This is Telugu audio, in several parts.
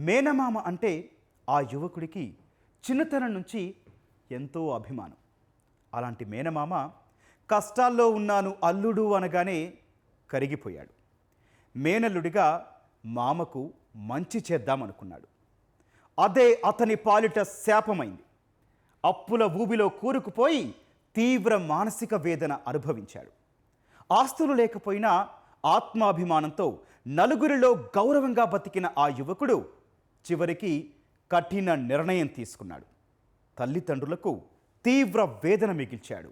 మేనమామ అంటే ఆ యువకుడికి చిన్నతనం నుంచి ఎంతో అభిమానం. అలాంటి మేనమామ కష్టాల్లో ఉన్నాను అల్లుడు అనగానే కరిగిపోయాడు. మేనల్లుడిగా మామకు మంచి చేద్దామనుకున్నాడు. అదే అతని పాలిట శాపమైంది. అప్పుల ఊబిలో కూరుకుపోయి తీవ్ర మానసిక వేదన అనుభవించాడు. ఆస్తులు లేకపోయినా ఆత్మాభిమానంతో నలుగురిలో గౌరవంగా బతికిన ఆ యువకుడు చివరికి కఠిన నిర్ణయం తీసుకున్నాడు. తల్లిదండ్రులకు తీవ్ర వేదన మిగిల్చాడు.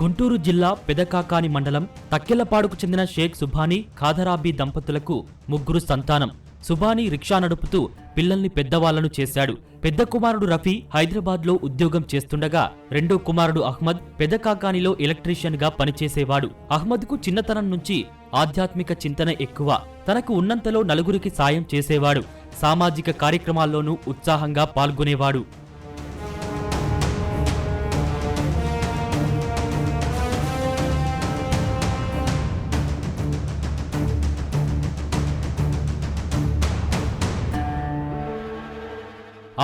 గుంటూరు జిల్లా పెదకాకాని మండలం తక్కెళ్లపాడుకు చెందిన షేక్ సుభానీ ఖాదరాబీ దంపతులకు ముగ్గురు సంతానం. సుభానీ రిక్షా నడుపుతూ పిల్లల్ని పెద్దవాళ్లను చేశాడు. పెద్ద కుమారుడు రఫీ హైదరాబాద్లో ఉద్యోగం చేస్తుండగా రెండో కుమారుడు అహ్మద్ పెదకాకానిలో ఎలక్ట్రీషియన్ గా పనిచేసేవాడు. అహ్మద్కు చిన్నతనం నుంచి ఆధ్యాత్మిక చింతన ఎక్కువ. తనకు ఉన్నంతలో నలుగురికి సాయం చేసేవాడు. సామాజిక కార్యక్రమాల్లోనూ ఉత్సాహంగా పాల్గొనేవాడు.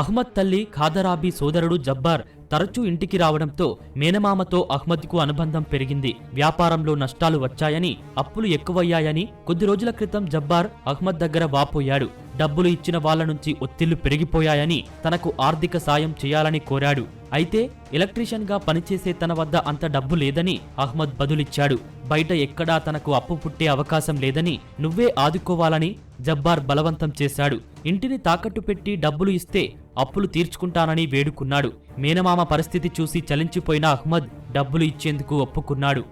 అహ్మద్ తల్లి ఖాదరాబీ సోదరుడు జబ్బార్ తరచూ ఇంటికి రావడంతో మేనమామతో అహ్మద్కు అనుబంధం పెరిగింది. వ్యాపారంలో నష్టాలు వచ్చాయని, అప్పులు ఎక్కువయ్యాయని కొద్ది రోజుల క్రితం జబ్బార్ అహ్మద్ దగ్గర వాపోయాడు. డబ్బులు ఇచ్చిన వాళ్ల నుంచి ఒత్తిళ్లు పెరిగిపోయాయని, తనకు ఆర్థిక సాయం చేయాలని కోరాడు. అయితే ఎలక్ట్రీషియన్ గా పనిచేసే తన వద్ద అంత డబ్బు లేదని అహ్మద్ బదులిచ్చాడు. బయట ఎక్కడా తనకు అప్పు పుట్టే అవకాశం లేదని, నువ్వే ఆదుకోవాలని జబ్బార్ బలవంతం చేశాడు. ఇంటిని తాకట్టు పెట్టి డబ్బులు ఇస్తే అప్పులు తీర్చుకుంటానని వేడుకున్నాడు. మేనమామ పరిస్థితి చూసి చలించిపోయిన అహ్మద్ డబ్బులు ఇచ్చేందుకు ఒప్పుకున్నాడు.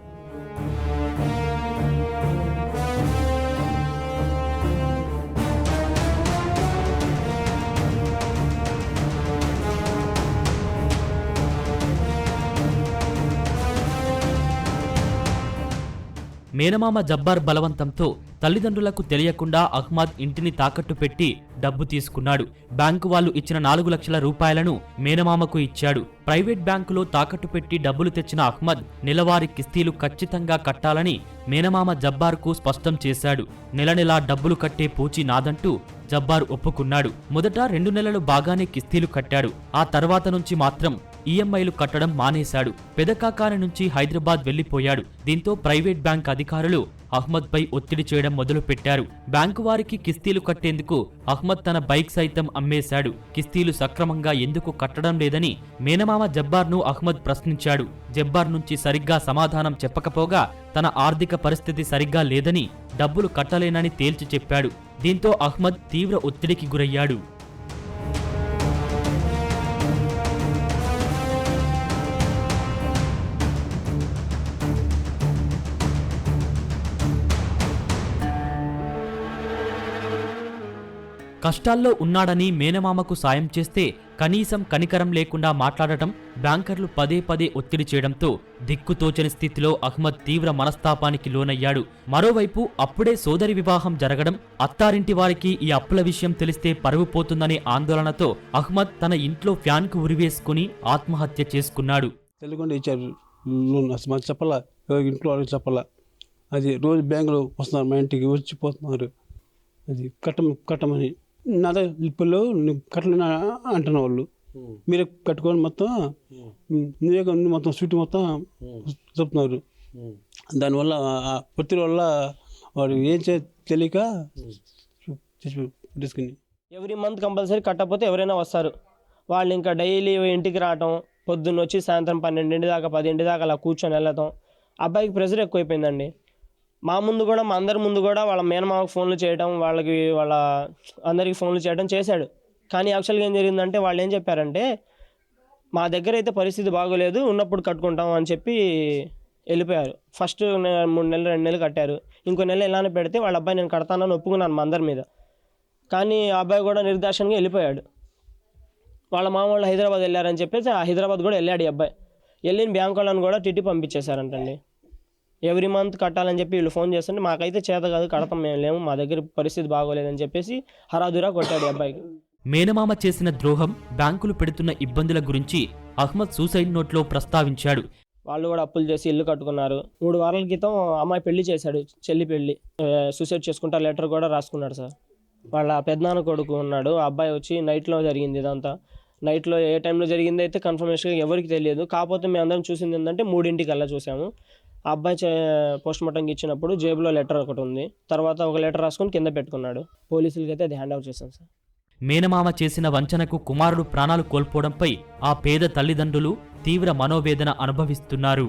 మేనమామ జబ్బార్ బలవంతంతో తల్లిదండ్రులకు తెలియకుండా అహ్మద్ ఇంటిని తాకట్టు పెట్టి డబ్బు తీసుకున్నాడు. బ్యాంకు వాళ్ళు ఇచ్చిన 4 లక్షల రూపాయలను మేనమామకు ఇచ్చాడు. ప్రైవేట్ బ్యాంకులో తాకట్టు పెట్టి డబ్బులు తెచ్చిన అహ్మద్ నెలవారీ కిస్తీలు ఖచ్చితంగా కట్టాలని మేనమామ జబ్బార్కు స్పష్టం చేశాడు. నెలనెలా డబ్బులు కట్టే పూచి నాదంటూ జబ్బార్ ఒప్పుకున్నాడు. మొదట 2 నెలలు బాగానే కిస్తీలు కట్టాడు. ఆ తర్వాత నుంచి మాత్రం ఈఎంఐలు కట్టడం మానేశాడు. పెదకాకాని నుంచి హైదరాబాద్ వెళ్లిపోయాడు. దీంతో ప్రైవేట్ బ్యాంక్ అధికారులు అహ్మద్ పై ఒత్తిడి చేయడం మొదలుపెట్టారు. బ్యాంకు వారికి కిస్తీలు కట్టేందుకు అహ్మద్ తన బైక్ సైతం అమ్మేశాడు. కిస్తీలు సక్రమంగా ఎందుకు కట్టడం లేదని మేనమామ జబ్బార్ను అహ్మద్ ప్రశ్నించాడు. జబ్బార్ నుంచి సరిగ్గా సమాధానం చెప్పకపోగా తన ఆర్థిక పరిస్థితి సరిగ్గా లేదని, డబ్బులు కట్టలేనని తేల్చి చెప్పాడు. దీంతో అహ్మద్ తీవ్ర ఒత్తిడికి గురయ్యాడు. కష్టాల్లో ఉన్నాడని మేనమామకు సాయం చేస్తే కనీసం కనికరం లేకుండా మాట్లాడటం, బ్యాంకర్లు పదే పదే ఒత్తిడి చేయడంతో దిక్కుతోచని స్థితిలో అహ్మద్ తీవ్ర మనస్తాపానికి లోనయ్యాడు. మరోవైపు అప్పుడే సోదరి వివాహం జరగడం, అత్తారింటి వారికి ఈ అప్పుల విషయం తెలిస్తే పరువు పోతుందనే ఆందోళనతో అహ్మద్ తన ఇంట్లో ఫ్యాన్కు ఉరివేసుకుని ఆత్మహత్య చేసుకున్నాడు. తెలియకుండా ఇచ్చారు లోన్, చెప్పాలా, ఇంట్లో చెప్పాలా. అది రోజు బ్యాంకులో వస్తున్నారు, మా ఇంటికి వచ్చిపోతున్నారు. అది కట్టమని నా ఇప్పుడు కట్టలేని అంటున్న వాళ్ళు, మీరే కట్టుకొని మొత్తం నువ్వే మొత్తం స్వీట్ మొత్తం చెప్తున్నారు. దానివల్ల ఒత్తిడి వల్ల వాడు ఏం తెలియక తీసుకుని ఎవ్రీ మంత్ కంపల్సరీ కట్టకపోతే ఎవరైనా వస్తారు. వాళ్ళు ఇంకా డైలీ ఇంటికి రావటం, పొద్దున్న వచ్చి సాయంత్రం 12 దాకా 10 దాకా అలా కూర్చొని వెళ్ళటం. అబ్బాయికి ప్రెషర్ ఎక్కువైపోయిందండి. మా ముందు కూడా, మా అందరి ముందు కూడా వాళ్ళ మేనమామకు ఫోన్లు చేయడం, వాళ్ళ అందరికి ఫోన్లు చేయడం చేశాడు. కానీ యాక్చువల్గా ఏం జరిగిందంటే వాళ్ళు ఏం చెప్పారంటే, మా దగ్గర అయితే పరిస్థితి బాగోలేదు, ఉన్నప్పుడు కట్టుకుంటాం అని చెప్పి వెళ్ళిపోయారు. ఫస్ట్ 3 నెలలు 2 నెలలు కట్టారు. ఇంకో నెల ఇలానే పెడితే వాళ్ళ అబ్బాయి నేను కడతానని ఒప్పుకున్నాను మా అందరి మీద. కానీ ఆ అబ్బాయి కూడా నిర్దాక్షణంగా వెళ్ళిపోయాడు. వాళ్ళ మామ వాళ్ళు హైదరాబాద్ వెళ్ళారని చెప్పేసి ఆ హైదరాబాద్ కూడా వెళ్ళాడు ఈ అబ్బాయి. వెళ్ళిన బ్యాంక్ వాళ్ళని కూడా టిట్టి పంపించేశారంటండి. ఎవ్రీ మంత్ కట్టాలని చెప్పి వీళ్ళు ఫోన్ చేస్తుంటే మాకైతే చేత కాదు, కడతాం మేము లేము, మా దగ్గర పరిస్థితి బాగోలేదని చెప్పేసి హరాదురా కొట్టాడు ఈ అబ్బాయికి. మేనమామ చేసిన ద్రోహం, బ్యాంకులు పెడుతున్న ఇబ్బందుల గురించి అహ్మద్ సూసైడ్ నోట్లో ప్రస్తావించాడు. వాళ్ళు కూడా అప్పులు చేసి ఇల్లు కట్టుకున్నారు. 3 వారాల క్రితం అమ్మాయి పెళ్లి చేశాడు, చెల్లి పెళ్లి. సూసైడ్ చేసుకుంటా లెటర్ కూడా రాసుకున్నాడు సార్. వాళ్ళ పెద్దనాన్న కొడుకు ఉన్నాడు, ఆ అబ్బాయి వచ్చి నైట్లో జరిగింది ఇదంతా. నైట్లో ఏ టైంలో జరిగింది అయితే కన్ఫర్మేషన్గా ఎవరికి తెలియదు. కాకపోతే మేము అందరం చూసింది ఏంటంటే 3:00 చూసాము. ఆ అబ్బాయి పోస్ట్ మార్టంకి ఇచ్చినప్పుడు జేబులో లెటర్ ఒకటి ఉంది, తర్వాత ఒక లెటర్ రాసుకొని కింద పెట్టుకున్నాడు. పోలీసులకి అయితే అది హ్యాండ్ ఓవర్ చేశాం సార్. మేనమామ చేసిన వంచనకు కుమారుడు ప్రాణాలు కోల్పోవడంపై ఆ పేద తల్లిదండ్రులు తీవ్ర మనోవేదన అనుభవిస్తున్నారు.